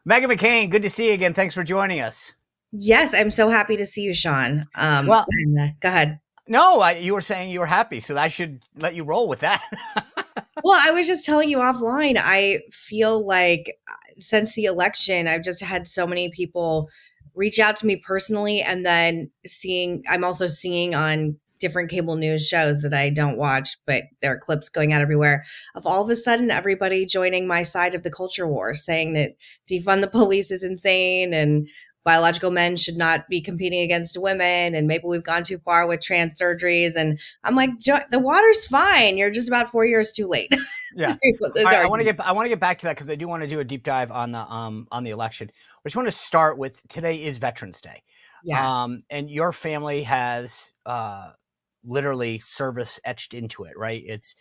Meghan McCain, good to see you again. Thanks for joining us. Yes, I'm so happy to see you, Sean. Well, Go ahead. no, you were saying you were happy, so I should let you roll with that. Well, I was just telling you offline, I feel like since the election, I've just had so many people reach out to me personally, and then I'm also seeing on different cable news shows that I don't watch, but there are clips going out everywhere of all of a sudden everybody joining my side of the culture war, saying that defund the police is insane and biological men should not be competing against women, and maybe we've gone too far with trans surgeries. And I'm like, the water's fine. You're just about 4 years too late. Yeah. Those All right, arguments. I want to get back to that because I do want to do a deep dive on the election. I just want to start with today is Veterans Day. Yes. And your family has literally service etched into it, right? It's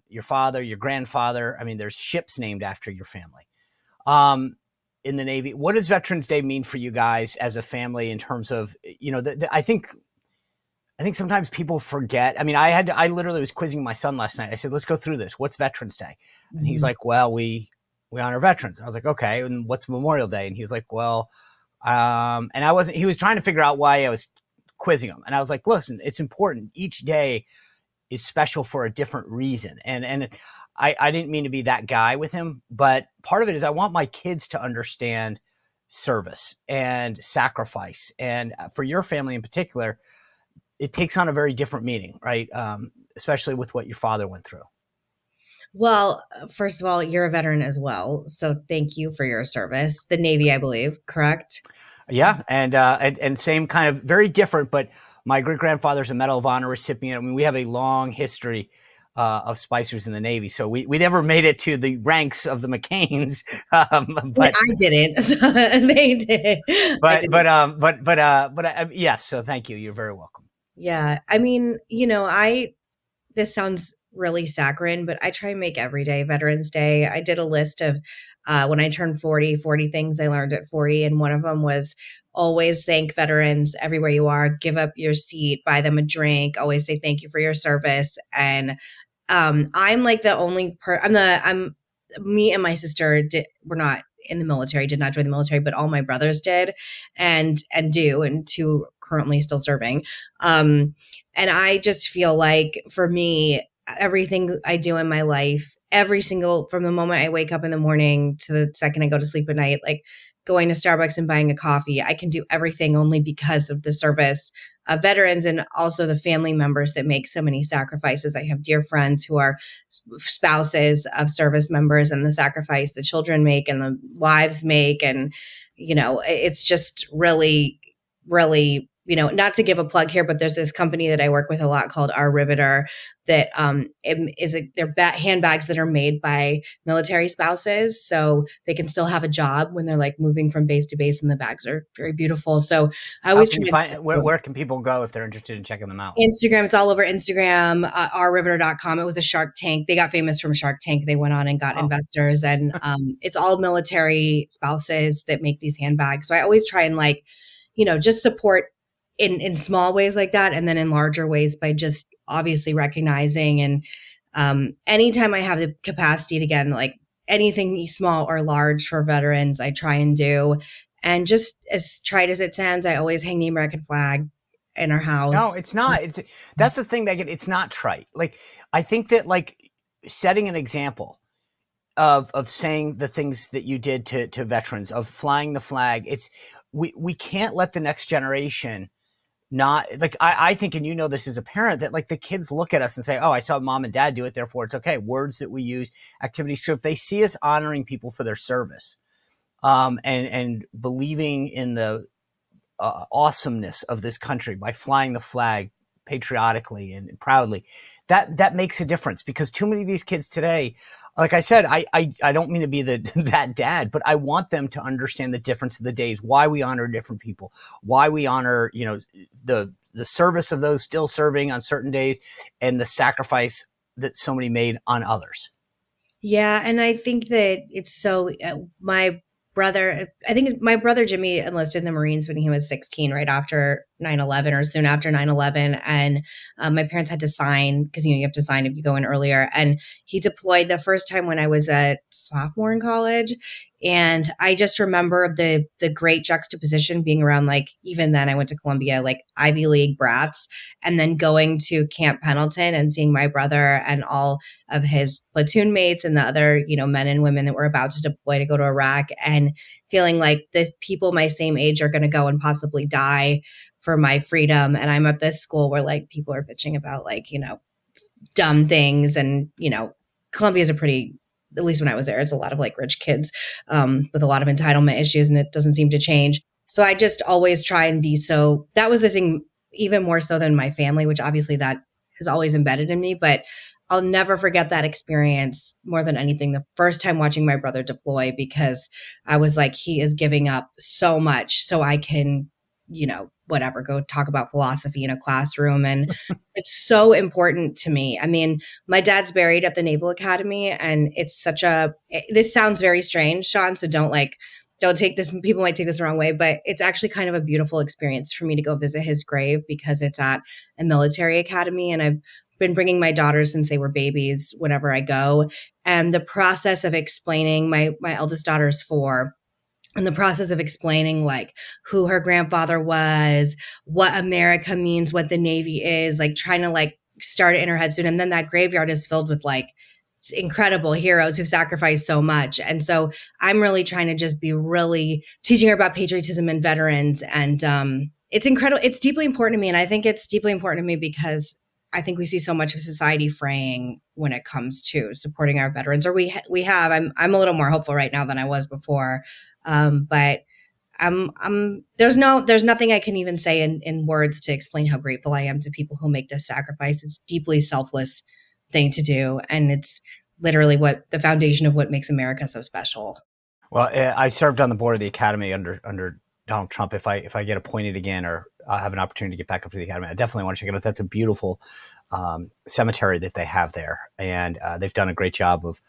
your father, your grandfather. I mean, there's ships named after your family. Um, in the Navy, what does Veterans Day mean for you guys as a family in terms of, I think sometimes people forget. I mean, I literally was quizzing my son last night. I said, let's go through this. What's Veterans Day? And he's Mhm. like, well, we honor veterans. I was like, okay. And what's Memorial Day? And he was like, well, and he was trying to figure out why I was quizzing him. And I was like, listen, it's important. Each day is special for a different reason. And I didn't mean to be that guy with him, but part of it is I want my kids to understand service and sacrifice. And for your family in particular, it takes on a very different meaning, right? Especially with what your father went through. Well, first of all, you're a veteran as well. So thank you for your service. The Navy, I believe, correct? Yeah, and same kind of very different, but my great grandfather's a Medal of Honor recipient. I mean, we have a long history of Spicers in the Navy, so we never made it to the ranks of the McCains, Yeah, but I didn't. So they did. I but didn't. but yes. So thank you. You're very welcome. Yeah. I mean, this sounds really saccharine, but I try and make every day Veterans Day. I did a list of when I turned 40 things I learned at 40. And one of them was always thank veterans everywhere you are, give up your seat, buy them a drink, always say thank you for your service. And I'm like the only me and my sister were not in the military, did not join the military, but all my brothers did and do, and two currently still serving. And I just feel like for me, everything I do in my life, every single from the moment I wake up in the morning to the second I go to sleep at night, like going to Starbucks and buying a coffee, I can do everything only because of the service of veterans and also the family members that make so many sacrifices. I have dear friends who are spouses of service members, and the sacrifice the children make and the wives make. And, it's just really, really, not to give a plug here, but there's this company that I work with a lot called Our Riveter that they're handbags that are made by military spouses, so they can still have a job when they're like moving from base to base, and the bags are very beautiful. So I How always can try you and find support where can people go if they're interested in checking them out? Instagram. It's all over Instagram, ourriveter.com. It was a Shark Tank. They got famous from Shark Tank. They went on and got Oh, investors, and it's all military spouses that make these handbags. So I always try and just support in small ways like that, and then in larger ways by just obviously recognizing. And anytime I have the capacity to, again, like anything small or large for veterans, I try and do. And just as trite as it sounds, I always hang the American flag in our no, house. it's not. That's the thing, Megan. It's not trite. Like I think that like setting an example of saying the things that you did to veterans, of flying the flag. It's we can't let the next generation not like I think, and this as a parent, that like the kids look at us and say, oh, I saw mom and dad do it, therefore it's okay. Words that we use, activities. So if they see us honoring people for their service, and believing in the awesomeness of this country by flying the flag patriotically and proudly, that makes a difference. Because too many of these kids today, like I said, I don't mean to be that dad, but I want them to understand the difference of the days, why we honor different people, why we honor the service of those still serving on certain days, and the sacrifice that so many made on others. Yeah, and I think that it's so my brother, I think my brother Jimmy enlisted in the Marines when he was 16, right after 9/11 or soon after 9/11. And my parents had to sign because, you have to sign if you go in earlier. And he deployed the first time when I was a sophomore in college. And I just remember the great juxtaposition being around, like, even then I went to Columbia, like Ivy League brats, and then going to Camp Pendleton and seeing my brother and all of his platoon mates and the other, men and women that were about to deploy to go to Iraq, and feeling like the people my same age are going to go and possibly die for my freedom. And I'm at this school where, like, people are bitching about, like, dumb things. And, Columbia is a pretty, at least when I was there, it's a lot of like rich kids with a lot of entitlement issues, and it doesn't seem to change. So I just always try and be so, that was the thing, even more so than my family, which obviously that is always embedded in me, but I'll never forget that experience more than anything. The first time watching my brother deploy, because I was like, he is giving up so much so I can, whatever, go talk about philosophy in a classroom. And it's so important to me. I mean, my dad's buried at the Naval Academy, and it's this sounds very strange, Sean, so don't take this, people might take this the wrong way, but it's actually kind of a beautiful experience for me to go visit his grave, because it's at a military academy. And I've been bringing my daughters since they were babies whenever I go. And the process of explaining, my eldest daughter's 4, and the process of explaining, like, who her grandfather was, what America means, what the Navy is, like, trying to, like, start it in her head soon. And then that graveyard is filled with, like, incredible heroes who sacrificed so much. And so I'm really trying to just be really teaching her about patriotism and veterans. And it's incredible. It's deeply important to me. And I think it's deeply important to me because I think we see so much of society fraying when it comes to supporting our veterans, or we have. I'm a little more hopeful right now than I was before. But there's nothing I can even say in words to explain how grateful I am to people who make this sacrifice. It's a deeply selfless thing to do. And it's literally what the foundation of what makes America so special. Well, I served on the board of the Academy under Donald Trump. If I get appointed again, or I have an opportunity to get back up to the Academy, I definitely want to check it out. That's a beautiful cemetery that they have there. And they've done a great job of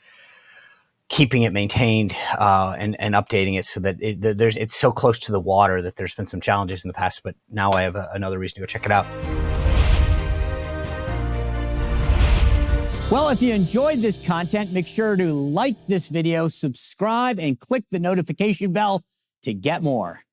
keeping it maintained and updating it so that it's so close to the water that there's been some challenges in the past, but now I have another reason to go check it out. Well, if you enjoyed this content, make sure to like this video, subscribe, and click the notification bell to get more.